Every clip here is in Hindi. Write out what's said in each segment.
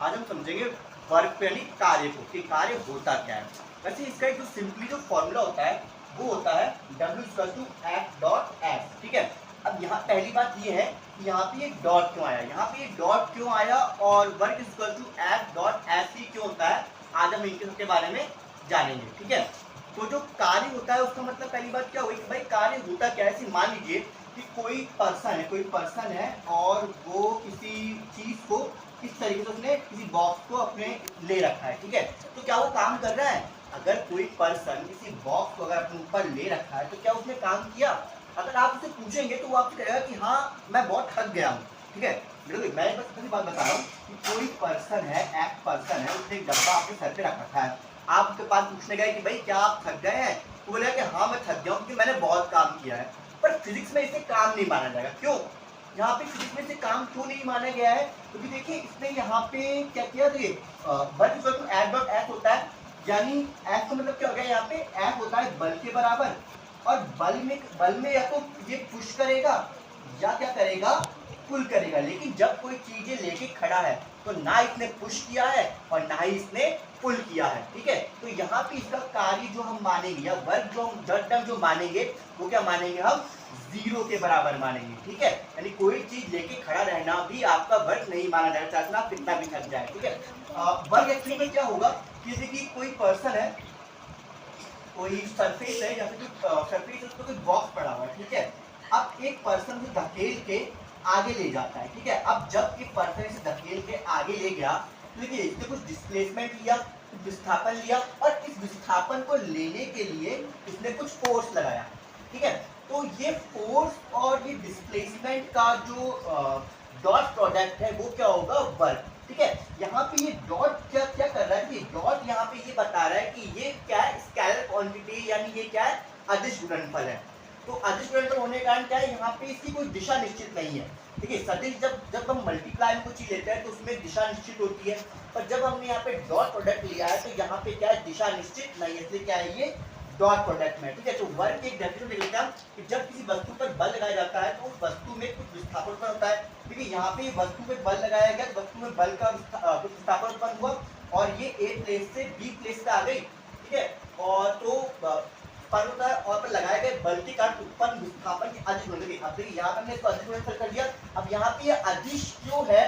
आज हम समझेंगे वर्क पे यानी कार्य को कि कार्य होता क्या है। वैसे इसका एक जो सिंपली जो फॉर्मूला होता है वो होता है W=F.S, ठीक है। अब यहाँ पहली बात ये है कि यहाँ पे ये डॉट क्यों आया, यहाँ पे ये डॉट क्यों आया और वर्क इक्वल टू F.S ही क्यों होता है, आज हम इनके सबके बारे में जानेंगे, ठीक है। तो जो कार्य होता है उसका मतलब पहली बात क्या हुई कि भाई कार्य होता क्या है। मान लीजिए कि कोई पर्सन है और वो किसी चीज को किस तरीके से उसने किसी बॉक्स को अपने ले रखा है, ठीक है। तो क्या वो काम कर रहा है? अगर कोई पर्सन किसी बॉक्स को अगर अपने ऊपर ले रखा है तो क्या उसने काम किया? अगर आप उससे पूछेंगे तो वो आपसे कहेगा कि हाँ मैं बहुत थक गया हूँ, ठीक है। देखो मैं बस पहली बात बता रहा हूँ कि कोई पर्सन है, एक पर्सन है, उसने एक डब्बा अपने सर पे रख रखा है। आप उसके पास पूछने गए कि भाई क्या आप थक गए हैं, तो बोलेगा कि हाँ मैं थक गया हूँ क्योंकि मैंने बहुत काम किया है। पर फिजिक्स में इसे काम नहीं माना जाएगा। क्यों? यहाँ पे फिजिक्स में इसे काम क्यों नहीं माना गया है? क्योंकि देखिए इसने यहाँ पे क्या किया, तो ये वर्क इक्वल टू F.S होता है, यानी F का मतलब क्या हो गया, यहाँ पे F होता है बल के बराबर। और बल में या तो ये पुश करेगा या क्या करेगा, पुल करेगा। लेकिन जब कोई चीजें लेके खड़ा है तो ना इसने पुश किया है और ना ही इसने पुल किया है, ठीक है। तो यहाँ पे इसका कार्य जो हम मानेंगे या वर्क जो हम टर्म जो मानेंगे वो क्या मानेंगे, हम 0 के बराबर मानेंगे, ठीक है। यानी कोई चीज लेके खड़ा रहना भी आपका वर्क नहीं माना जाएगा, चाहे आप कितना भी थक जाए, ठीक है। वर्क एक्चुअली में क्या होगा, किसी की कोई पर्सन है, कोई सरफेस है, जैसे सरफेस उस पर कोई बॉक्स पड़ा हुआ है, ठीक है। अब एक पर्सन से धकेल के आगे ले जाता है, ठीक है। अब जब एक पर्सन इसे धकेल के आगे ले गया तो देखिए इसने कुछ डिस्प्लेसमेंट लिया, कुछ विस्थापन लिया और इस विस्थापन को लेने के लिए इसने कुछ फोर्स लगाया, ठीक है। तो ये फोर्स और ये डिस्प्लेसमेंट का जो डॉट प्रोडक्ट है वो क्या होगा, वर्क, ठीक है। यहाँ पे ये डॉट क्या क्या कर रहा है, ये डॉट यहाँ पे ये बता रहा है कि ये क्या है, स्केलर क्वांटिटी, यानी ये क्या है, अदिश गुणनफल है। तो अदिश गुणनफल होने के कारण क्या है, यहाँ पे इसकी कोई दिशा निश्चित नहीं है, ठीक है। सदिश जब हम मल्टीप्लाई में कुछ चीज लेते हैं तो उसमें दिशा निश्चित होती है, पर जब हमने यहाँ पे डॉट प्रोडक्ट लिया है तो यहाँ पे क्या है, दिशा निश्चित नहीं है, इसलिए क्या है, ये डॉट प्रोडक्ट में, ठीक है। तो वर्क एक डेफिनेशन लिख लेते हैं कि जब किसी वस्तु पर बल लगाया जाता है तो उस वस्तु में कुछ विस्थापन उत्पन्न होता है, ठीक है। यहाँ पे वस्तु पे बल लगाया गया तो वस्तु में बल का कुछ विस्थापन उत्पन्न हुआ और ये ए प्लेस से बी प्लेस पे आ गई, ठीक है। और तो पर होता है और पर लगाए गए बल के कारण उत्पन्न विस्थापन की अदिश गुणनफल। अब देखिए यहाँ पे हमने इसको अदिश गुणनफल कर दिया। अब यहाँ पे ये अदिश क्यों है,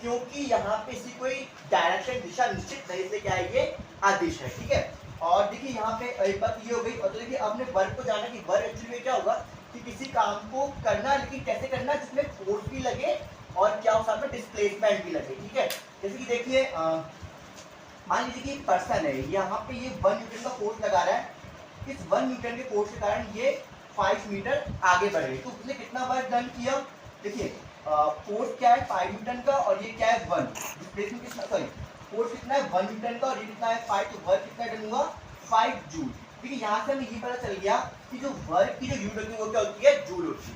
क्योंकि यहाँ पे इसकी कोई डायरेक्शन दिशा निश्चित नहीं, इसलिए क्या है, ये अदिश है, ठीक है। और देखिए यहाँ पे एक बात ये हो गई। और तो देखिए आपने वर्क को जाना कि वर्क एक्चुअली में क्या होगा कि किसी काम को करना, लेकिन कैसे करना, जिसमें फोर्स भी लगे और क्या हो साथ में डिस्प्लेसमेंट भी लगे, ठीक है। जैसे कि देखिए मान लीजिए कि पर्सन है, यहाँ पे ये 1 न्यूटन का फोर्स लगा रहा है, इस 1 न्यूटन के फोर्स के कारण ये 5 मीटर आगे बढ़ गई। तो उसने कितना वर्क डन किया, देखिए फोर्स क्या है 5 न्यूटन का और ये क्या है 1, डिस्प्लेसमेंट कितना, सॉरी फोर्स कितना है 1 न्यूटन का और ये कितना है 5, तो वर्क कितना डन हुआ 5 जूल, ठीक है। यहाँ से हमें ये पता चल गया कि जो वर्क की जो यूनिट होती है वो क्या होती है, जूल होती है।